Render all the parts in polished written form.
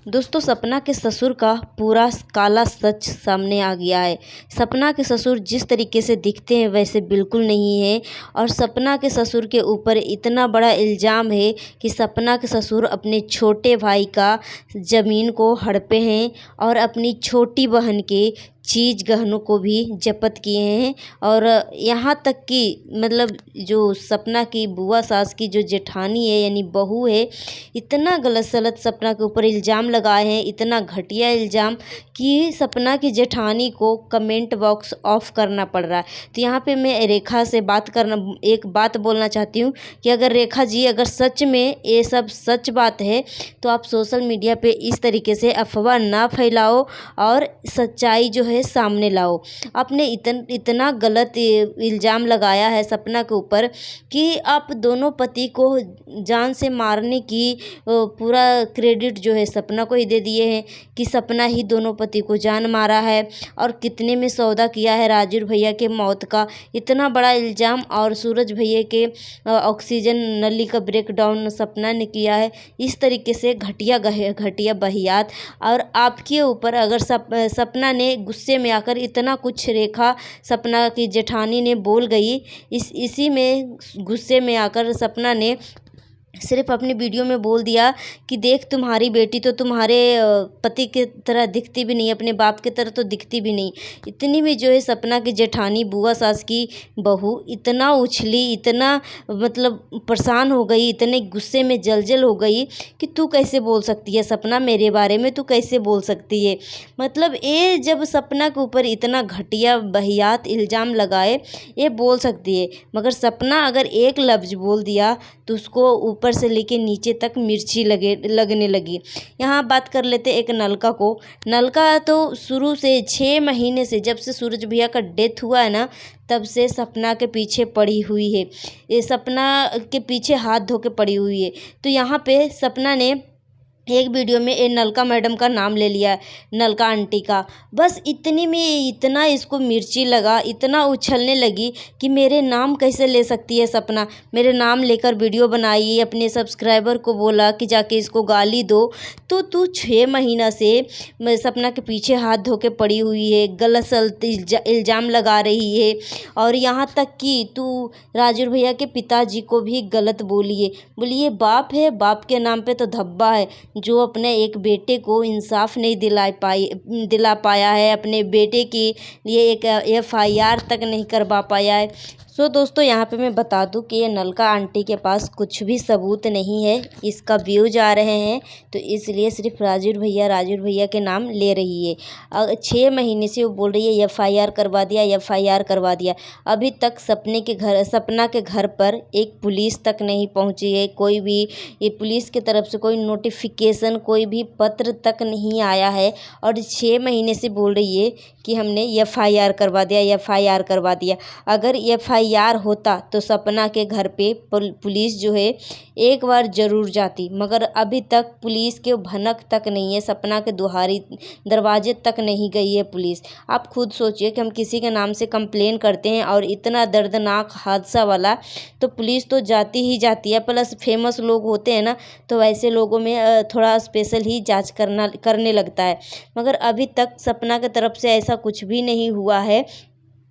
दोस्तों सपना के ससुर का पूरा काला सच सामने आ गया है। सपना के ससुर जिस तरीके से दिखते हैं वैसे बिल्कुल नहीं है और सपना के ससुर के ऊपर इतना बड़ा इल्ज़ाम है कि सपना के ससुर अपने छोटे भाई का ज़मीन को हड़पे हैं और अपनी छोटी बहन के चीज़ गहनों को भी ज़ब्त किए हैं। और यहाँ तक कि मतलब जो सपना की बुआ सास की जो जेठानी है यानी बहू है, इतना गलत सलत सपना के ऊपर इल्ज़ाम लगाए हैं, इतना घटिया इल्ज़ाम कि सपना की जेठानी को कमेंट बॉक्स ऑफ करना पड़ रहा है। तो यहाँ पे मैं रेखा से एक बात बोलना चाहती हूँ कि अगर रेखा जी अगर सच में ये सब सच बात है तो आप सोशल मीडिया पे इस तरीके से अफवाह ना फैलाओ और सच्चाई जो है सामने लाओ। आपने इतना गलत इल्ज़ाम लगाया है सपना के ऊपर कि आप दोनों पति को जान से मारने की पूरा क्रेडिट जो है सपना को ही दे दिए हैं कि सपना ही दोनों पति को जान मारा है और कितने में सौदा किया है राजू भैया के मौत का। इतना बड़ा इल्ज़ाम और सूरज भैया के ऑक्सीजन नली का ब्रेकडाउन सपना ने किया है। इस तरीके से घटिया बहियात और आपके ऊपर अगर सपना ने गुस्से में आकर इतना कुछ रेखा सपना की जेठानी ने बोल गई, इसी में गुस्से में आकर सपना ने सिर्फ अपनी वीडियो में बोल दिया कि देख तुम्हारी बेटी तो तुम्हारे पति की तरह दिखती भी नहीं, अपने बाप की तरह तो दिखती भी नहीं। इतनी भी जो है सपना की जेठानी बुआ सास की बहू इतना उछली, इतना मतलब परेशान हो गई, इतने गुस्से में जलजल हो गई कि तू कैसे बोल सकती है सपना मेरे बारे में, तू कैसे बोल सकती है। मतलब ये जब सपना के ऊपर इतना घटिया बहियात इल्ज़ाम लगाए ये बोल सकती है, मगर सपना अगर एक लफ्ज़ बोल दिया तो उसको ऊपर से लेके नीचे तक मिर्ची लगने लगी। यहाँ बात कर लेते एक नलका को। नलका तो शुरू से 6 महीने से जब से सूरज भैया का डेथ हुआ है ना, तब से सपना के पीछे पड़ी हुई है। ये सपना के पीछे हाथ धो के पड़ी हुई है। तो यहाँ पे सपना ने एक वीडियो में ये नलका मैडम का नाम ले लिया, नलका आंटी का। बस इतनी में इतना इसको मिर्ची लगा, इतना उछलने लगी कि मेरे नाम कैसे ले सकती है सपना। मेरे नाम लेकर वीडियो बनाई, अपने सब्सक्राइबर को बोला कि जाके इसको गाली दो। तो तू 6 महीना से सपना के पीछे हाथ धो के पड़ी हुई है, गलत सलत इल्ज़ाम लगा रही है और यहाँ तक कि तू राजू भैया के पिताजी को भी गलत बोलिए बाप है, बाप के नाम पे तो धब्बा है जो अपने एक बेटे को इंसाफ नहीं दिला पाया है, अपने बेटे के लिए एक FIR तक नहीं करवा पाया है। सो दोस्तों यहाँ पे मैं बता दूं कि ये नलका आंटी के पास कुछ भी सबूत नहीं है, इसका व्यूज आ रहे हैं तो इसलिए सिर्फ राजू भैया के नाम ले रही है। 6 महीने से वो बोल रही है FIR करवा दिया। अभी तक सपना के घर पर एक पुलिस तक नहीं पहुंची है, कोई भी ये पुलिस की तरफ से कोई नोटिफिकेशन, कोई भी पत्र तक नहीं आया है और 6 महीने से बोल रही है कि हमने FIR करवा दिया। अगर FIR होता तो सपना के घर पे पुलिस जो है एक बार ज़रूर जाती, मगर अभी तक पुलिस के भनक तक नहीं है, सपना के दरवाजे तक नहीं गई है पुलिस। आप खुद सोचिए कि हम किसी के नाम से कंप्लेन करते हैं और इतना दर्दनाक हादसा वाला, तो पुलिस तो जाती ही जाती है। प्लस फेमस लोग होते हैं ना, तो वैसे लोगों में थोड़ा स्पेशल ही जांच करने लगता है, मगर अभी तक सपना की तरफ से ऐसा कुछ भी नहीं हुआ है।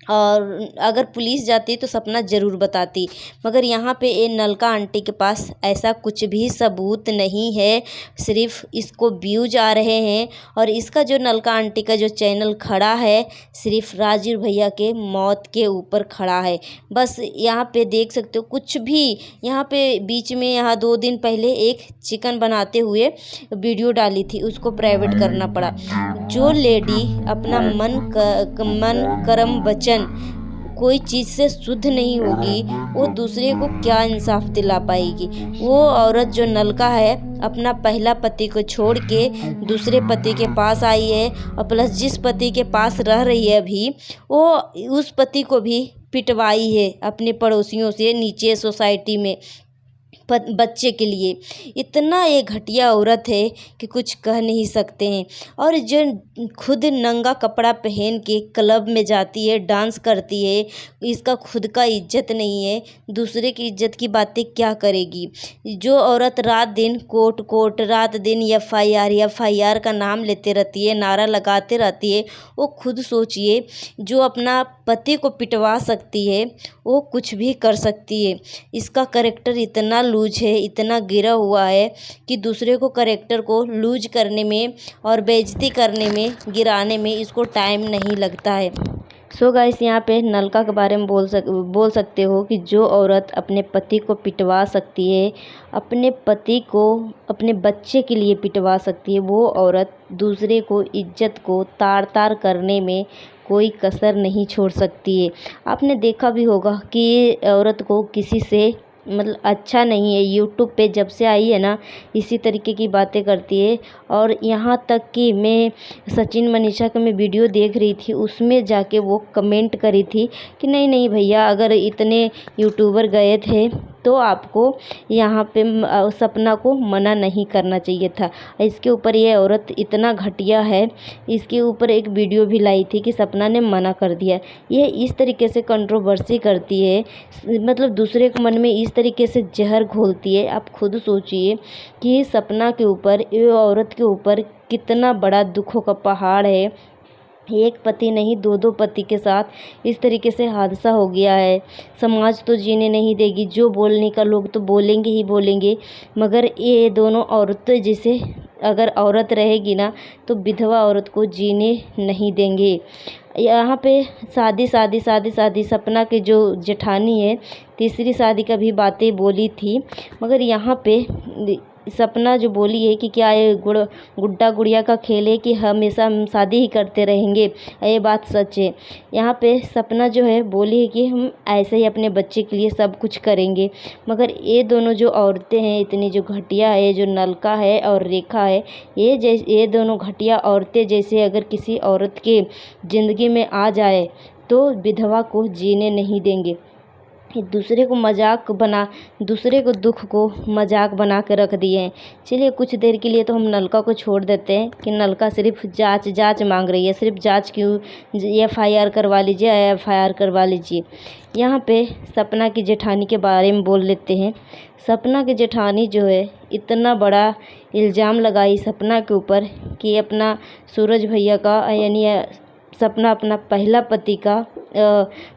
और अगर पुलिस जाती तो सपना ज़रूर बताती, मगर यहाँ पे ये नलका आंटी के पास ऐसा कुछ भी सबूत नहीं है, सिर्फ इसको व्यूज आ रहे हैं। और इसका जो नलका आंटी का जो चैनल खड़ा है सिर्फ राजू भैया के मौत के ऊपर खड़ा है। बस यहाँ पे देख सकते हो कुछ भी, यहाँ पे बीच में यहाँ 2 दिन पहले एक चिकन बनाते हुए वीडियो डाली थी, उसको प्राइवेट करना पड़ा। जो लेडी अपना मन कर्म वचन कोई चीज़ से शुद्ध नहीं होगी, वो दूसरे को क्या इंसाफ दिला पाएगी। वो औरत जो नलका है अपना पहला पति को छोड़ के दूसरे पति के पास आई है और प्लस जिस पति के पास रह रही है अभी, वो उस पति को भी पिटवाई है अपने पड़ोसियों से नीचे सोसाइटी में। बच्चे के लिए। इतना ये घटिया औरत है कि कुछ कह नहीं सकते हैं। और जो खुद नंगा कपड़ा पहन के क्लब में जाती है, डांस करती है, इसका खुद का इज्जत नहीं है, दूसरे की इज्जत की बातें क्या करेगी। जो औरत रात दिन कोर्ट कोर्ट, रात दिन एफआईआर का नाम लेते रहती है, नारा लगाते रहती है, वो खुद सोचिए, जो अपना पति को पिटवा सकती है वो कुछ भी कर सकती है। इसका कैरेक्टर इतना लूज है, इतना गिरा हुआ है कि दूसरे को कैरेक्टर को लूज करने में और बेइज्जती करने में, गिराने में इसको टाइम नहीं लगता है। सो गाइस, यहाँ पे नलका के बारे में बोल सकते हो कि जो औरत अपने पति को पिटवा सकती है, अपने पति को अपने बच्चे के लिए पिटवा सकती है, वो औरत दूसरे को इज्जत को तार तार करने में कोई कसर नहीं छोड़ सकती है। आपने देखा भी होगा कि ये औरत को किसी से मतलब अच्छा नहीं है। यूट्यूब पे जब से आई है ना, इसी तरीके की बातें करती है। और यहाँ तक कि मैं सचिन मनीषा का मैं वीडियो देख रही थी, उसमें जाके वो कमेंट करी थी कि नहीं नहीं भैया, अगर इतने यूट्यूबर गए थे तो आपको यहाँ पे सपना को मना नहीं करना चाहिए था। इसके ऊपर ये औरत इतना घटिया है, इसके ऊपर एक वीडियो भी लाई थी कि सपना ने मना कर दिया। ये इस तरीके से कंट्रोवर्सी करती है, मतलब दूसरे के मन में इस तरीके से जहर घोलती है। आप खुद सोचिए कि सपना के ऊपर, ये औरत के ऊपर कितना बड़ा दुखों का पहाड़ है। एक पति नहीं, दो दो पति के साथ इस तरीके से हादसा हो गया है। समाज तो जीने नहीं देगी, जो बोलने का लोग तो बोलेंगे ही बोलेंगे, मगर ये दोनों औरतें जैसे अगर औरत रहेगी ना तो विधवा औरत को जीने नहीं देंगे। यहाँ पे शादी सपना के जो जेठानी है, तीसरी शादी का भी बातें बोली थी, मगर यहाँ पे सपना जो बोली है कि क्या ये गुड्डा गुड़िया का खेल है कि हमेशा हम शादी ही करते रहेंगे, ये बात सच है। यहाँ पे सपना जो है बोली है कि हम ऐसे ही अपने बच्चे के लिए सब कुछ करेंगे, मगर ये दोनों जो औरतें हैं, इतनी जो घटिया है, जो नलका है और रेखा है, ये दोनों घटिया औरतें जैसे अगर किसी औरत के ज़िंदगी में आ जाए तो विधवा को जीने नहीं देंगे। दूसरे को दुख को मजाक बना के रख दिए हैं। चलिए कुछ देर के लिए तो हम नलका को छोड़ देते हैं कि नलका सिर्फ जांच मांग रही है, सिर्फ जांच क्यों, एफआईआर करवा लीजिए। यहाँ पे सपना की जेठानी के बारे में बोल लेते हैं। सपना की जेठानी जो है इतना बड़ा इल्ज़ाम लगाई सपना के ऊपर कि अपना सूरज भैया का यानी सपना अपना पहला पति का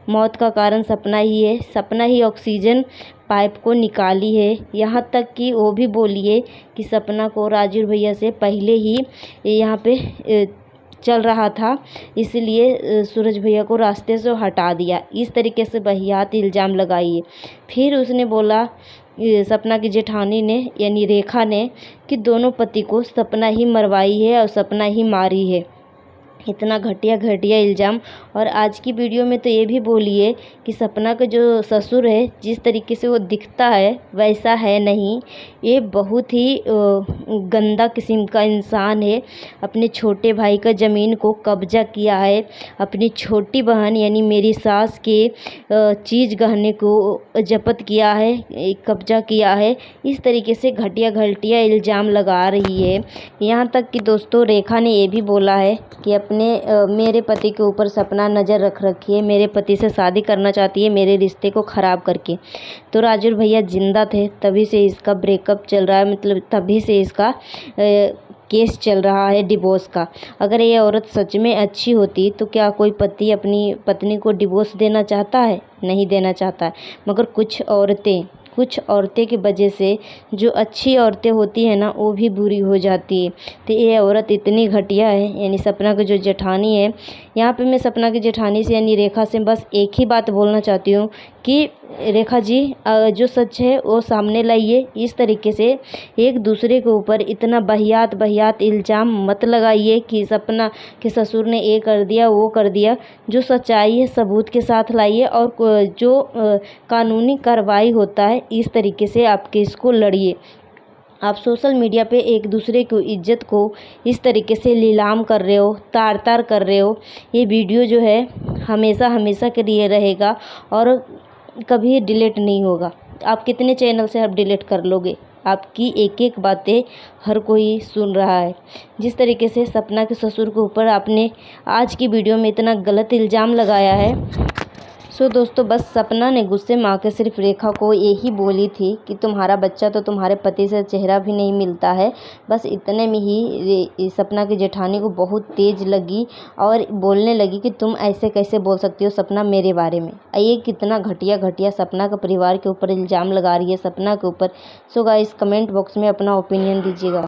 मौत का कारण सपना ही है, सपना ही ऑक्सीजन पाइप को निकाली है। यहाँ तक कि वो भी बोली है कि सपना को राजू भैया से पहले ही यहाँ पे चल रहा था, इसलिए सूरज भैया को रास्ते से हटा दिया। इस तरीके से वाहियात इल्ज़ाम लगाई है। फिर उसने बोला सपना की जेठानी ने यानी रेखा ने कि दोनों पति को सपना ही मरवाई है और सपना ही मारी है। इतना घटिया इल्ज़ाम। और आज की वीडियो में तो ये भी बोली है कि सपना का जो ससुर है, जिस तरीके से वो दिखता है वैसा है नहीं, ये बहुत ही गंदा किस्म का इंसान है। अपने छोटे भाई का ज़मीन को कब्जा किया है, अपनी छोटी बहन यानी मेरी सास के चीज़ गहने को जब्त किया है, कब्जा किया है। इस तरीके से घटिया इल्ज़ाम लगा रही है। यहाँ तक कि दोस्तों रेखा ने ये भी बोला है कि मेरे पति के ऊपर सपना नज़र रख रखी है, मेरे पति से शादी करना चाहती है मेरे रिश्ते को ख़राब करके। तो राजू भैया जिंदा थे तभी से इसका ब्रेकअप चल रहा है, मतलब तभी से इसका केस चल रहा है डिवोर्स का। अगर ये औरत सच में अच्छी होती तो क्या कोई पति अपनी पत्नी को डिवोर्स देना चाहता है? नहीं देना चाहता है। मगर कुछ औरतें की वजह से जो अच्छी औरतें होती हैं ना वो भी बुरी हो जाती है। तो ये औरत इतनी घटिया है, यानी सपना की जो जेठानी है। यहाँ पे मैं सपना की जेठानी से यानी रेखा से बस एक ही बात बोलना चाहती हूँ कि रेखा जी जो सच है वो सामने लाइए। इस तरीके से एक दूसरे के ऊपर इतना बहियात इल्ज़ाम मत लगाइए कि सपना के ससुर ने ये कर दिया वो कर दिया। जो सच्चाई है सबूत के साथ लाइए और जो कानूनी कार्रवाई होता है इस तरीके से आप केस को लड़िए। आप सोशल मीडिया पे एक दूसरे की इज्जत को इस तरीके से नीलाम कर रहे हो, तार कर रहे हो। ये वीडियो जो है हमेशा के लिए रहेगा और कभी डिलीट नहीं होगा। आप कितने चैनल से आप डिलीट कर लोगे? आपकी एक एक बातें हर कोई सुन रहा है। जिस तरीके से सपना के ससुर के ऊपर आपने आज की वीडियो में इतना गलत इल्ज़ाम लगाया है। सो दोस्तों, बस सपना ने गुस्से में आकर सिर्फ रेखा को यही बोली थी कि तुम्हारा बच्चा तो तुम्हारे पति से चेहरा भी नहीं मिलता है। बस इतने में ही सपना की जेठानी को बहुत तेज़ लगी और बोलने लगी कि तुम ऐसे कैसे बोल सकती हो सपना मेरे बारे में। ये कितना घटिया घटिया सपना का परिवार के ऊपर इल्ज़ाम लगा रही है, सपना के ऊपर। सो गाइस, कमेंट बॉक्स में अपना ओपिनियन दीजिएगा।